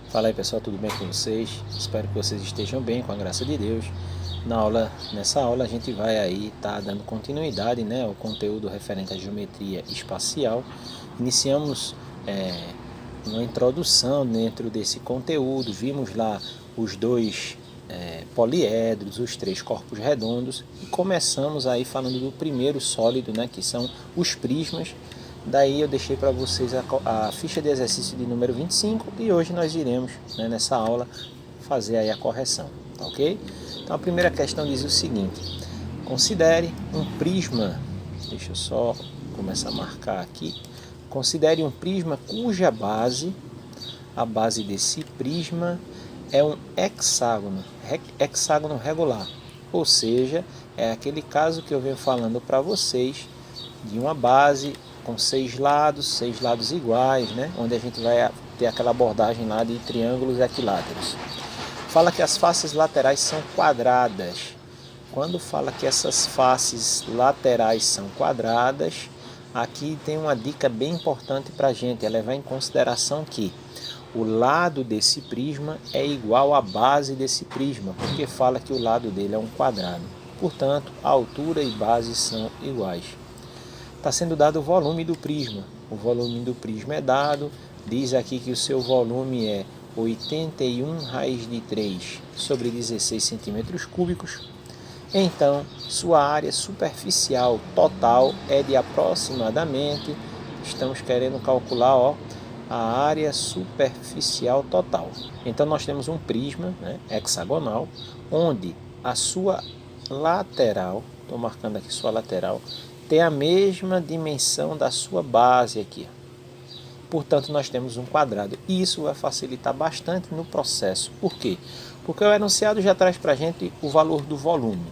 Fala aí pessoal, tudo bem com vocês? Espero que vocês estejam bem, com a graça de Deus. Nessa aula a gente vai aí estar dando continuidade, né, ao conteúdo referente à geometria espacial. Iniciamos uma introdução dentro desse conteúdo, vimos lá os dois poliedros, os três corpos redondos e começamos aí falando do primeiro sólido, né, que são os prismas. Daí eu deixei para vocês a ficha de exercício de número 25 e hoje nós iremos, né, nessa aula, fazer aí a correção, tá ok? Então a primeira questão diz o seguinte: considere um prisma, deixa eu só começar a marcar aqui, considere um prisma cuja a base desse prisma é um hexágono regular, ou seja, é aquele caso que eu venho falando para vocês de uma base com seis lados iguais, né? Onde a gente vai ter aquela abordagem lá de triângulos equiláteros. Fala que as faces laterais são quadradas. Quando fala que essas faces laterais são quadradas, aqui tem uma dica bem importante para a gente, é levar em consideração que o lado desse prisma é igual à base desse prisma, porque fala que o lado dele é um quadrado. Portanto, a altura e base são iguais. Está sendo dado o volume do prisma. O volume do prisma é dado, diz aqui que o seu volume é 81 raiz de 3 sobre 16 centímetros cúbicos. Então, sua área superficial total é de aproximadamente, estamos querendo calcular a área superficial total. Então, nós temos um prisma, né, hexagonal, onde a sua lateral, estou marcando aqui sua lateral, tem a mesma dimensão da sua base aqui. Portanto, nós temos um quadrado. E isso vai facilitar bastante no processo. Por quê? Porque o enunciado já traz para a gente o valor do volume.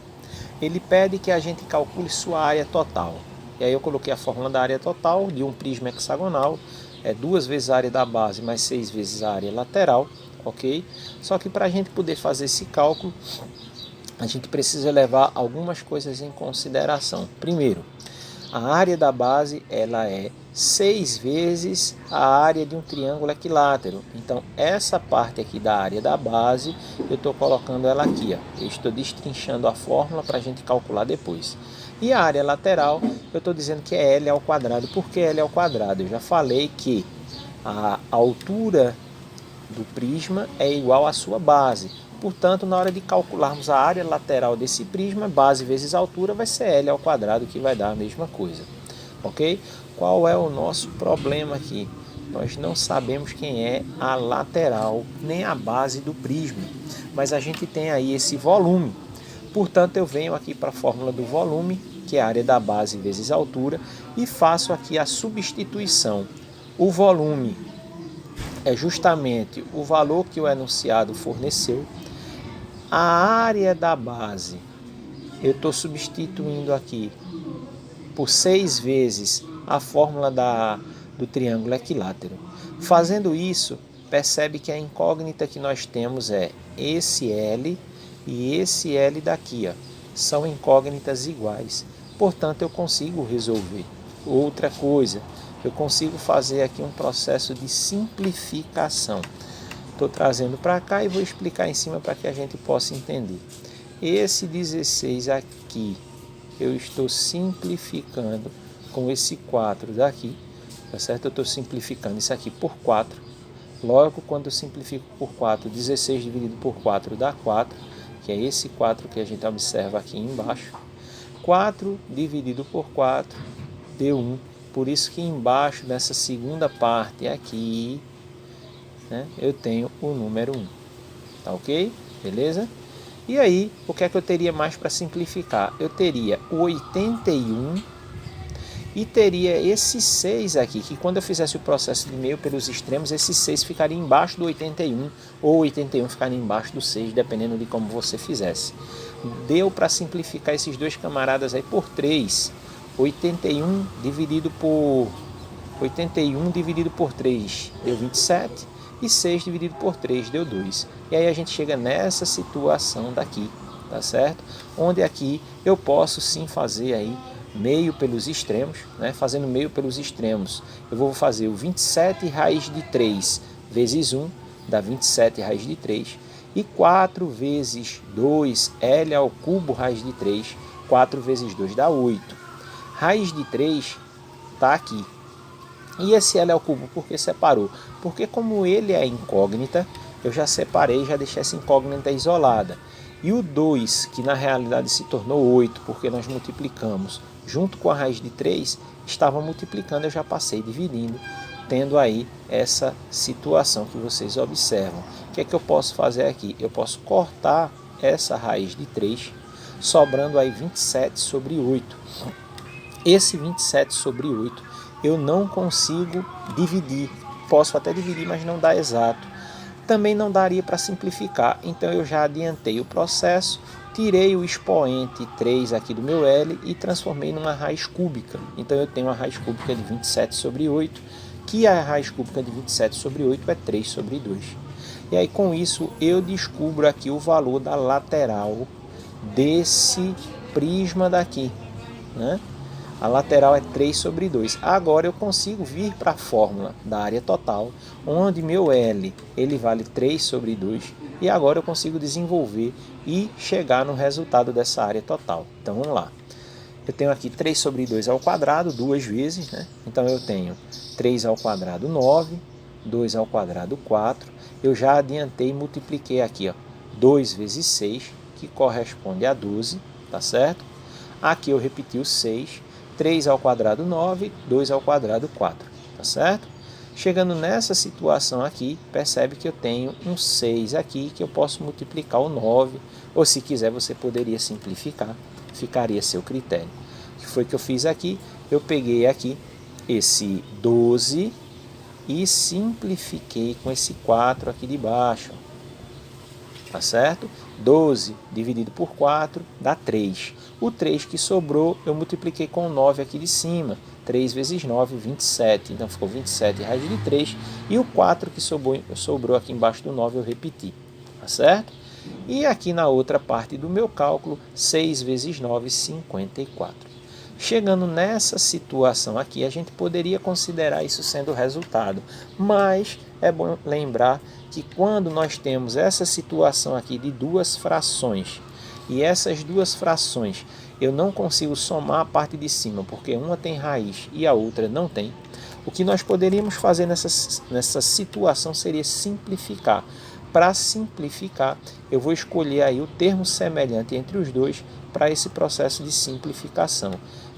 Ele pede que a gente calcule sua área total. E aí eu coloquei a fórmula da área total de um prisma hexagonal. É 2 vezes a área da base mais 6 vezes a área lateral. Ok? Só que para a gente poder fazer esse cálculo, a gente precisa levar algumas coisas em consideração. Primeiro, a área da base ela é 6 vezes a área de um triângulo equilátero. Então, essa parte aqui da área da base, eu estou colocando ela aqui. Eu estou destrinchando a fórmula para a gente calcular depois. E a área lateral, eu estou dizendo que é L ao quadrado. Por que L ao quadrado? Eu já falei que a altura do prisma é igual à sua base. Portanto, na hora de calcularmos a área lateral desse prisma, base vezes altura vai ser L ao quadrado, que vai dar a mesma coisa. Ok? Qual é o nosso problema aqui? Nós não sabemos quem é a lateral, nem a base do prisma. Mas a gente tem aí esse volume. Portanto, eu venho aqui para a fórmula do volume, que é a área da base vezes a altura, e faço aqui a substituição. O volume é justamente o valor que o enunciado forneceu. A área da base, eu estou substituindo aqui por 6 vezes a fórmula do triângulo equilátero. Fazendo isso, percebe que a incógnita que nós temos é esse L e esse L daqui. São incógnitas iguais. Portanto, eu consigo resolver. Outra coisa, eu consigo fazer aqui um processo de simplificação. Estou trazendo para cá e vou explicar em cima para que a gente possa entender. Esse 16 aqui, eu estou simplificando com esse 4 daqui, tá certo? Eu estou simplificando isso aqui por 4. Logo, quando eu simplifico por 4, 16 dividido por 4 dá 4, que é esse 4 que a gente observa aqui embaixo. 4 dividido por 4 deu 1. Por isso que embaixo dessa segunda parte aqui, né, eu tenho o número 1. Tá ok? Beleza? E aí, o que é que eu teria mais para simplificar? Eu teria o 81 e teria esse 6 aqui, que quando eu fizesse o processo de meio pelos extremos, esse 6 ficaria embaixo do 81, ou 81 ficaria embaixo do 6, dependendo de como você fizesse. Deu para simplificar esses dois camaradas aí por 3. 81 dividido por 3 deu 27. E 6 dividido por 3 deu 2. E aí a gente chega nessa situação daqui, tá certo? Onde aqui eu posso sim fazer aí meio pelos extremos, né? Fazendo meio pelos extremos, eu vou fazer o 27 raiz de 3 vezes 1, dá 27 raiz de 3. E 4 vezes 2, L ao cubo raiz de 3, 4 vezes 2 dá 8. Raiz de 3 está aqui. E esse L ao cubo, por que separou? Porque como ele é incógnita, eu já separei, já deixei essa incógnita isolada. E o 2, que na realidade se tornou 8, porque nós multiplicamos junto com a raiz de 3, estava multiplicando, eu já passei dividindo, tendo aí essa situação que vocês observam. O que é que eu posso fazer aqui? Eu posso cortar essa raiz de 3, sobrando aí 27 sobre 8. Esse 27 sobre 8 eu não consigo dividir. Posso até dividir, mas não dá exato. Também não daria para simplificar, então eu já adiantei o processo, tirei o expoente 3 aqui do meu L e transformei numa raiz cúbica. Então eu tenho uma raiz cúbica de 27 sobre 8, que a raiz cúbica de 27 sobre 8 é 3 sobre 2. E aí com isso eu descubro aqui o valor da lateral desse prisma daqui, né? A lateral é 3 sobre 2. Agora eu consigo vir para a fórmula da área total, onde meu L ele vale 3 sobre 2. E agora eu consigo desenvolver e chegar no resultado dessa área total. Então vamos lá. Eu tenho aqui 3 sobre 2 ao quadrado, duas vezes, né? Então eu tenho 3 ao quadrado 9, 2 ao quadrado 4. Eu já adiantei e multipliquei aqui, ó, 2 vezes 6, que corresponde a 12, tá certo? Aqui eu repeti o 6. 3 ao quadrado 9, 2 ao quadrado 4, tá certo? Chegando nessa situação aqui, percebe que eu tenho um 6 aqui, que eu posso multiplicar o 9, ou se quiser você poderia simplificar, ficaria a seu critério. O que foi que eu fiz aqui? Eu peguei aqui esse 12 e simplifiquei com esse 4 aqui de baixo, tá certo? 12 dividido por 4 dá 3. O 3 que sobrou, eu multipliquei com o 9 aqui de cima. 3 vezes 9, 27. Então ficou 27 raiz de 3. E o 4 que sobrou aqui embaixo do 9, eu repeti. Tá certo? E aqui na outra parte do meu cálculo, 6 vezes 9, 54. Chegando nessa situação aqui, a gente poderia considerar isso sendo o resultado. Mas é bom lembrar que quando nós temos essa situação aqui de duas frações, e essas duas frações eu não consigo somar a parte de cima, porque uma tem raiz e a outra não tem, o que nós poderíamos fazer nessa situação seria simplificar. Para simplificar, eu vou escolher aí o termo semelhante entre os dois para esse processo de simplificação.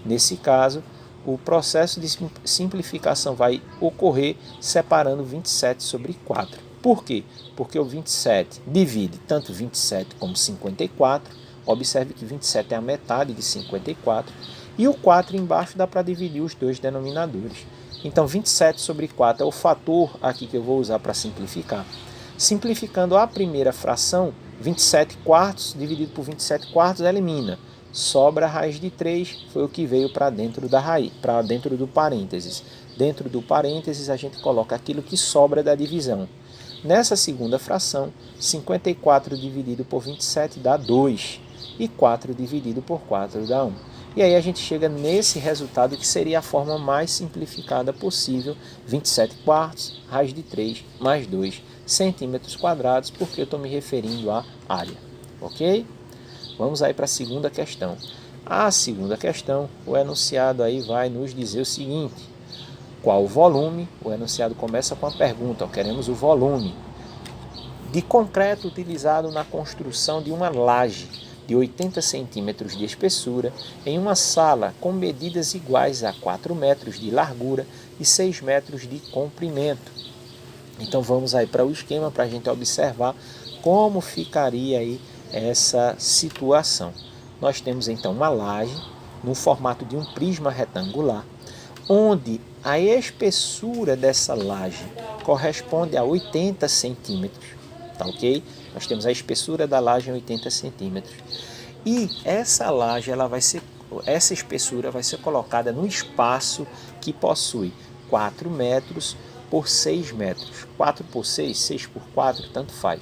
Nesse caso, o processo de simplificação vai ocorrer separando 27 sobre 4. Por quê? Porque o 27 divide tanto 27 como 54. Observe que 27 é a metade de 54. E o 4 embaixo dá para dividir os dois denominadores. Então 27 sobre 4 é o fator aqui que eu vou usar para simplificar. Simplificando a primeira fração, 27 quartos dividido por 27 quartos elimina. Sobra a raiz de 3, foi o que veio para dentro da raiz, para dentro do parênteses. Dentro do parênteses a gente coloca aquilo que sobra da divisão. Nessa segunda fração, 54 dividido por 27 dá 2 e 4 dividido por 4 dá 1. E aí a gente chega nesse resultado que seria a forma mais simplificada possível, 27 quartos, raiz de 3 mais 2 centímetros quadrados, porque eu estou me referindo à área. Ok? Vamos aí para a segunda questão. A segunda questão, o enunciado aí vai nos dizer o seguinte: qual o volume? O enunciado começa com a pergunta, ó, queremos o volume de concreto utilizado na construção de uma laje de 80 centímetros de espessura em uma sala com medidas iguais a 4 metros de largura e 6 metros de comprimento. Então vamos aí para o esquema para a gente observar como ficaria aí essa situação. Nós temos então uma laje no formato de um prisma retangular, onde a espessura dessa laje corresponde a 80 centímetros, tá ok? Nós temos a espessura da laje em 80 centímetros. E essa laje, essa espessura vai ser colocada no espaço que possui 4 metros por 6 metros. 4 por 6, 6 por 4, tanto faz.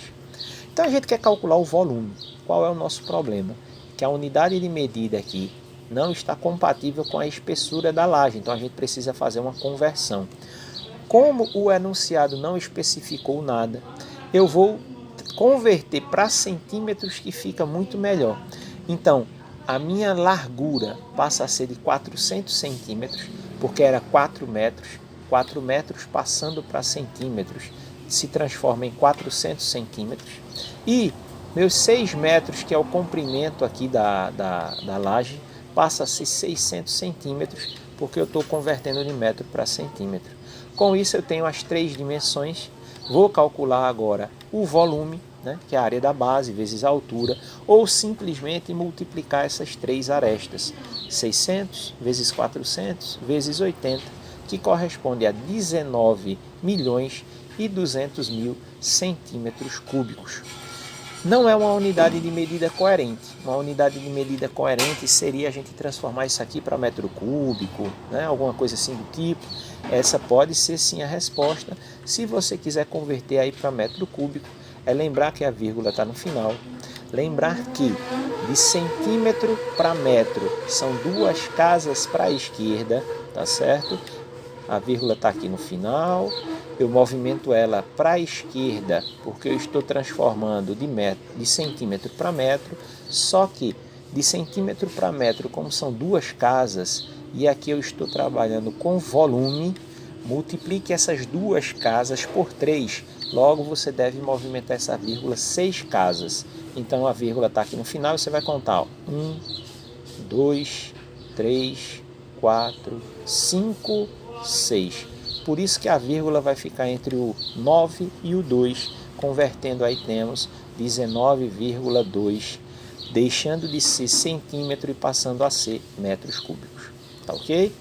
Então a gente quer calcular o volume. Qual é o nosso problema? Que a unidade de medida aqui não está compatível com a espessura da laje. Então a gente precisa fazer uma conversão. Como o enunciado não especificou nada, eu vou converter para centímetros, que fica muito melhor. Então, a minha largura passa a ser de 400 centímetros, porque era 4 metros. 4 metros passando para centímetros se transforma em 400 centímetros. E meus 6 metros, que é o comprimento aqui da laje, passa a ser 600 centímetros, porque eu estou convertendo de metro para centímetro. Com isso eu tenho as 3 dimensões. Vou calcular agora o volume, né, que é a área da base vezes a altura, ou simplesmente multiplicar essas 3 arestas, 600 vezes 400 vezes 80, que corresponde a 19 milhões e 200 mil centímetros cúbicos. Não é uma unidade de medida coerente. Uma unidade de medida coerente seria a gente transformar isso aqui para metro cúbico, né? Alguma coisa assim do tipo. Essa pode ser sim a resposta. Se você quiser converter aí para metro cúbico, é lembrar que a vírgula está no final. Lembrar que de centímetro para metro são 2 casas para a esquerda, tá certo? A vírgula está aqui no final. Eu movimento ela para a esquerda, porque eu estou transformando de centímetro para metro, só que de centímetro para metro, como são 2 casas, e aqui eu estou trabalhando com volume, multiplique essas 2 casas por 3, logo você deve movimentar essa vírgula 6 casas. Então a vírgula está aqui no final, você vai contar 1, 2, 3, 4, 5, 6. Por isso que a vírgula vai ficar entre o 9 e o 2, convertendo aí temos 19,2, deixando de ser centímetro e passando a ser metros cúbicos. Tá ok?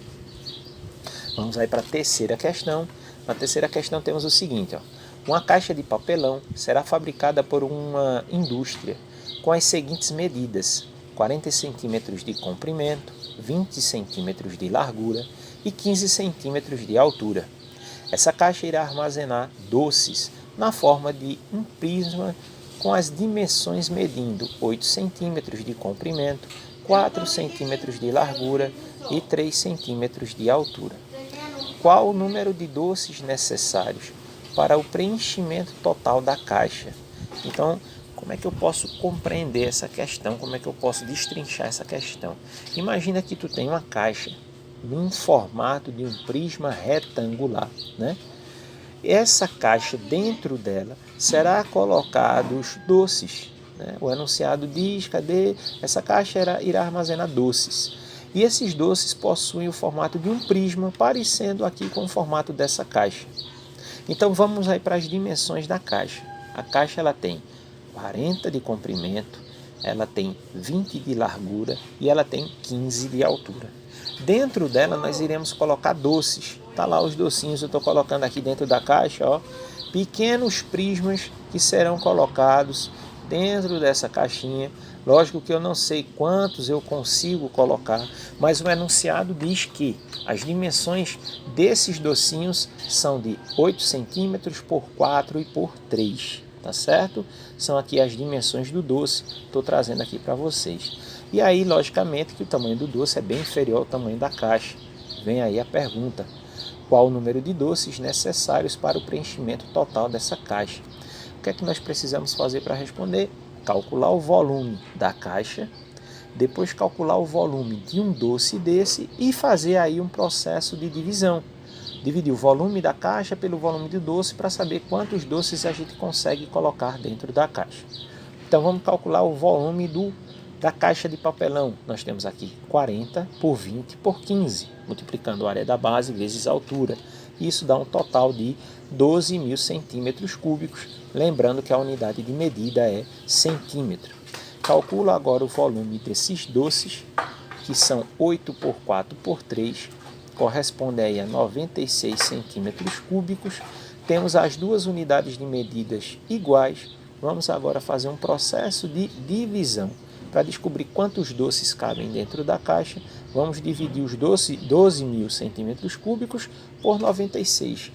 Vamos aí para a terceira questão. Na terceira questão temos o seguinte, ó. Uma caixa de papelão será fabricada por uma indústria com as seguintes medidas: 40 centímetros de comprimento, 20 centímetros de largura e 15 centímetros de altura. Essa caixa irá armazenar doces na forma de um prisma com as dimensões medindo 8 centímetros de comprimento, 4 centímetros de largura e 3 centímetros de altura. Qual o número de doces necessários para o preenchimento total da caixa? Então, como é que eu posso compreender essa questão? Como é que eu posso destrinchar essa questão? Imagina que tu tem uma caixa num formato de um prisma retangular, né? Essa caixa, dentro dela, será colocados doces, né? O enunciado diz, cadê? Essa caixa irá armazenar doces. E esses doces possuem o formato de um prisma, parecendo aqui com o formato dessa caixa. Então vamos aí para as dimensões da caixa. A caixa ela tem 40 de comprimento, ela tem 20 de largura e ela tem 15 de altura. Dentro dela nós iremos colocar doces. Tá lá os docinhos, eu estou colocando aqui dentro da caixa, ó, pequenos prismas que serão colocados dentro dessa caixinha. Lógico que eu não sei quantos eu consigo colocar, mas o enunciado diz que as dimensões desses docinhos são de 8 centímetros por 4 e por 3, tá certo? São aqui as dimensões do doce, estou trazendo aqui para vocês. E aí, logicamente, que o tamanho do doce é bem inferior ao tamanho da caixa. Vem aí a pergunta: qual o número de doces necessários para o preenchimento total dessa caixa? O que é que nós precisamos fazer para responder? Calcular o volume da caixa, depois calcular o volume de um doce desse e fazer aí um processo de divisão. Dividir o volume da caixa pelo volume do doce para saber quantos doces a gente consegue colocar dentro da caixa. Então vamos calcular o volume da caixa de papelão. Nós temos aqui 40 por 20 por 15, multiplicando a área da base vezes a altura. Isso dá um total de 12 mil centímetros cúbicos, lembrando que a unidade de medida é centímetro. Calculo agora o volume desses doces, que são 8 por 4 por 3, corresponde aí a 96 centímetros cúbicos. Temos as duas unidades de medidas iguais. Vamos agora fazer um processo de divisão. Para descobrir quantos doces cabem dentro da caixa, vamos dividir os 12 mil centímetros cúbicos por 96,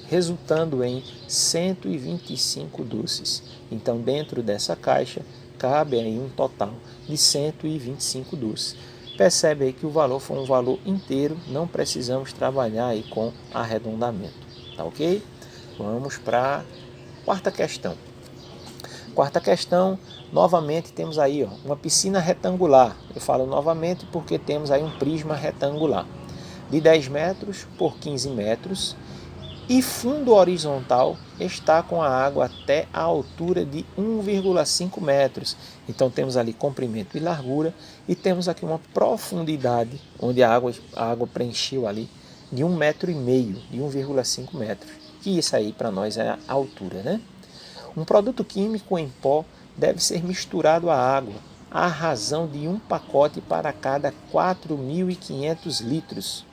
resultando em 125 doces. Então, dentro dessa caixa, cabe aí um total de 125 doces. Percebe aí que o valor foi um valor inteiro, não precisamos trabalhar aí com arredondamento, tá ok? Vamos para Quarta questão. Quarta questão, novamente temos aí uma piscina retangular. Eu falo novamente porque temos aí um prisma retangular de 10 metros por 15 metros e fundo horizontal está com a água até a altura de 1,5 metros. Então temos ali comprimento e largura e temos aqui uma profundidade onde a água preencheu ali de 1,5 metro, de 1,5 metros. Que isso aí para nós é a altura, né? Um produto químico em pó deve ser misturado à água, à razão de um pacote para cada 4.500 litros.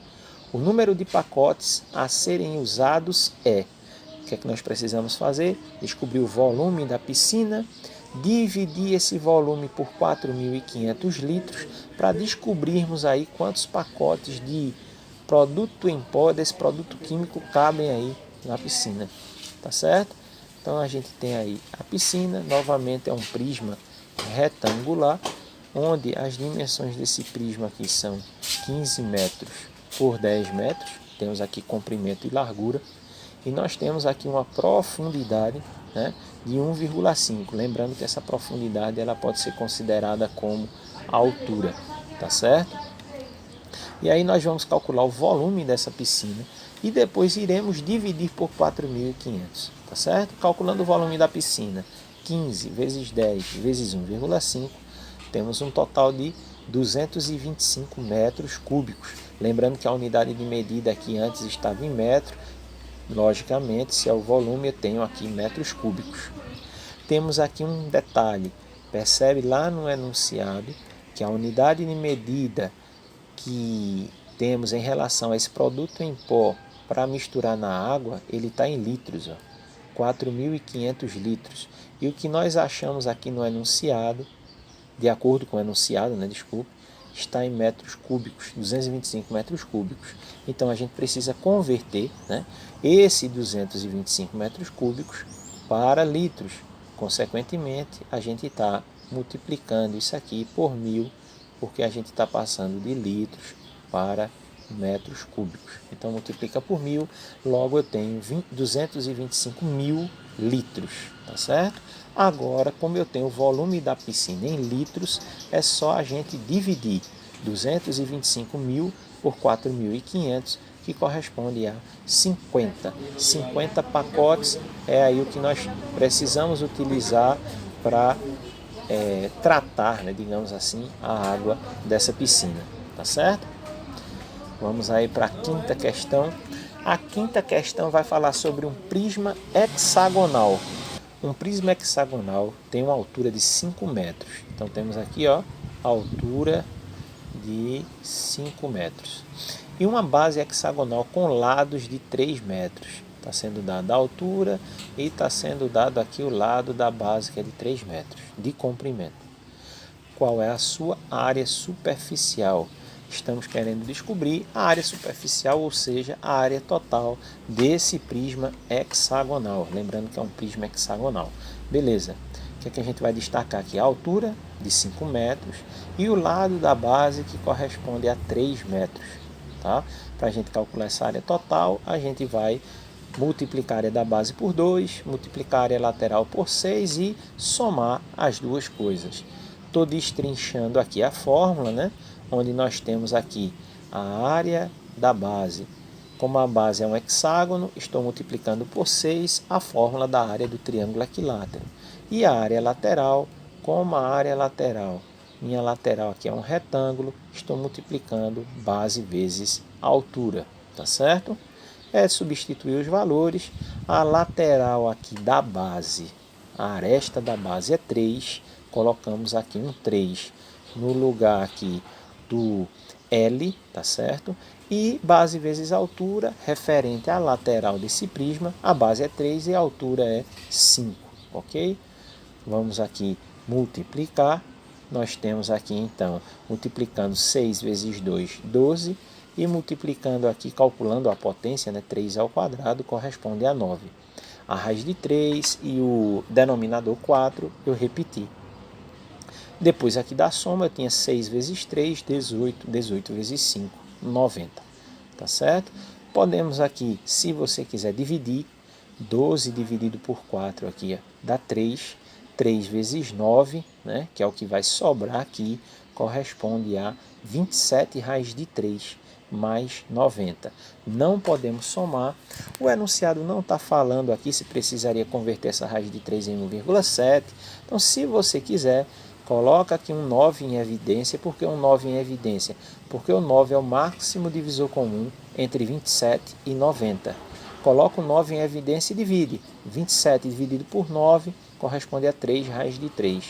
O número de pacotes a serem usados é... O que é que nós precisamos fazer? Descobrir o volume da piscina, dividir esse volume por 4.500 litros para descobrirmos aí quantos pacotes de produto em pó, desse produto químico, cabem aí na piscina. Tá certo? Então a gente tem aí a piscina, novamente é um prisma retangular, onde as dimensões desse prisma aqui são 15 metros por 10 metros, temos aqui comprimento e largura, e nós temos aqui uma profundidade, né, de 1,5. Lembrando que essa profundidade ela pode ser considerada como altura, tá certo? E aí nós vamos calcular o volume dessa piscina e depois iremos dividir por 4.500, tá certo? Calculando o volume da piscina, 15 vezes 10 vezes 1,5, temos um total de 225 metros cúbicos. Lembrando que a unidade de medida aqui antes estava em metro, logicamente, se é o volume, eu tenho aqui metros cúbicos. Temos aqui um detalhe, percebe lá no enunciado que a unidade de medida que temos em relação a esse produto em pó para misturar na água, ele está em litros, 4.500 litros. E o que nós achamos aqui no enunciado, de acordo com o enunciado, desculpa, está em metros cúbicos, 225 metros cúbicos. Então a gente precisa converter, esse 225 metros cúbicos para litros. Consequentemente, a gente está multiplicando isso aqui por 1.000, porque a gente está passando de litros para metros cúbicos. Então multiplica por 1.000, logo eu tenho 225.000 litros, tá certo? Agora, como eu tenho o volume da piscina em litros, é só a gente dividir 225.000 por 4.500, que corresponde a 50. 50 pacotes é aí o que nós precisamos utilizar para tratar, digamos assim, a água dessa piscina, tá certo? Vamos aí para a quinta questão. A quinta questão vai falar sobre um prisma hexagonal. Um prisma hexagonal tem uma altura de 5 metros. Então temos aqui a altura de 5 metros. E uma base hexagonal com lados de 3 metros. Está sendo dada a altura e está sendo dado aqui o lado da base, que é de 3 metros de comprimento. Qual é a sua área superficial? Estamos querendo descobrir a área superficial, ou seja, a área total desse prisma hexagonal. Lembrando que é um prisma hexagonal. Beleza. O que a gente vai destacar aqui? A altura de 5 metros e o lado da base, que corresponde a 3 metros. Tá? Para a gente calcular essa área total, a gente vai multiplicar a área da base por 2, multiplicar a área lateral por 6 e somar as duas coisas. Estou destrinchando aqui a fórmula, onde nós temos aqui a área da base. Como a base é um hexágono, estou multiplicando por 6 a fórmula da área do triângulo equilátero. E a área lateral, como a área lateral, minha lateral aqui é um retângulo, estou multiplicando base vezes altura, tá certo? É substituir os valores. A lateral aqui da base, a aresta da base é 3, colocamos aqui um 3 no lugar aqui do L, tá certo? E base vezes altura, referente à lateral desse prisma, a base é 3 e a altura é 5, ok? Vamos aqui multiplicar. Nós temos aqui então, multiplicando 6 vezes 2, 12, e multiplicando aqui, calculando a potência, 3 ao quadrado, corresponde a 9. A raiz de 3 e o denominador 4, eu repeti. Depois aqui da soma, eu tinha 6 vezes 3, 18, 18 vezes 5, 90. Tá certo? Podemos aqui, se você quiser dividir, 12 dividido por 4 aqui dá 3. 3 vezes 9, né, que é o que vai sobrar aqui, corresponde a 27 raiz de 3 mais 90. Não podemos somar. O enunciado não está falando aqui se precisaria converter essa raiz de 3 em 1,7. Então, se você quiser, coloca aqui um 9 em evidência. Por que um 9 em evidência? Porque o 9 é o máximo divisor comum entre 27 e 90. Coloca o 9 em evidência e divide. 27 dividido por 9 corresponde a 3 raiz de 3.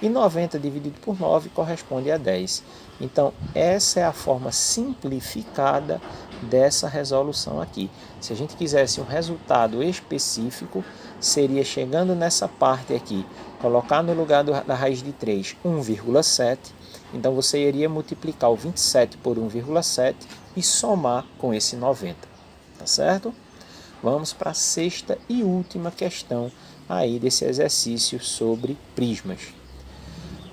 E 90 dividido por 9 corresponde a 10. Então, essa é a forma simplificada dessa resolução aqui. Se a gente quisesse um resultado específico, seria chegando nessa parte aqui, colocar no lugar da raiz de 3 1,7. Então, você iria multiplicar o 27 por 1,7 e somar com esse 90. Tá certo? Vamos para a sexta e última questão aí desse exercício sobre prismas.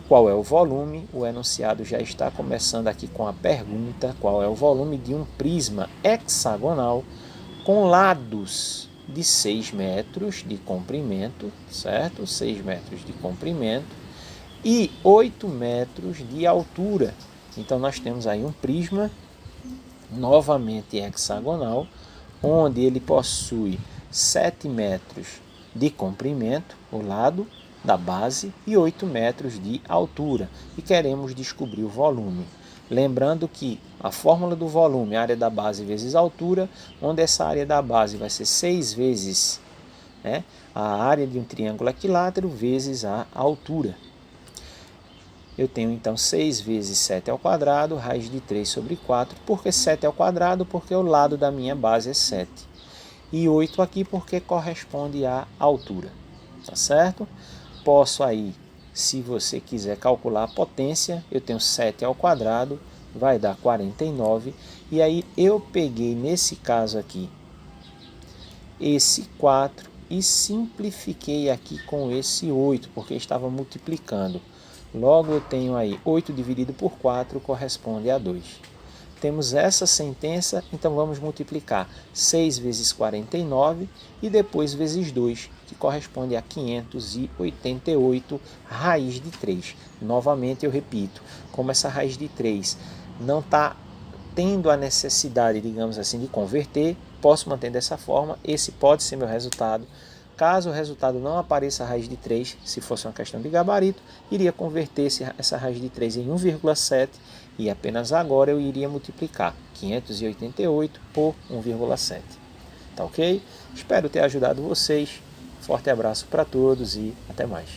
Qual é o volume? O enunciado já está começando aqui com a pergunta: qual é o volume de um prisma hexagonal com lados de 6 metros de comprimento, certo? 6 metros de comprimento e 8 metros de altura. Então, nós temos aí um prisma novamente hexagonal, onde ele possui 7 metros de comprimento, o lado da base, e 8 metros de altura. E queremos descobrir o volume. Lembrando que a fórmula do volume, área da base vezes altura, onde essa área da base vai ser 6 vezes, né, a área de um triângulo equilátero vezes a altura. Eu tenho então 6 vezes 7 ao quadrado, raiz de 3 sobre 4. Por que 7 ao quadrado? Porque o lado da minha base é 7. E 8 aqui porque corresponde à altura. Tá certo? Posso aí, se você quiser calcular a potência, eu tenho 7 ao quadrado, vai dar 49. E aí eu peguei nesse caso aqui esse 4 e simplifiquei aqui com esse 8, porque estava multiplicando. Logo, eu tenho aí 8 dividido por 4 corresponde a 2. Temos essa sentença, então vamos multiplicar 6 vezes 49 e depois vezes 2, que corresponde a 588 raiz de 3. Novamente eu repito, como essa raiz de 3 não está tendo a necessidade, digamos assim, de converter, posso manter dessa forma, esse pode ser meu resultado. Caso o resultado não apareça a raiz de 3, se fosse uma questão de gabarito, iria converter essa raiz de 3 em 1,7 e apenas agora eu iria multiplicar 588 por 1,7. Tá ok? Espero ter ajudado vocês. Forte abraço para todos e até mais.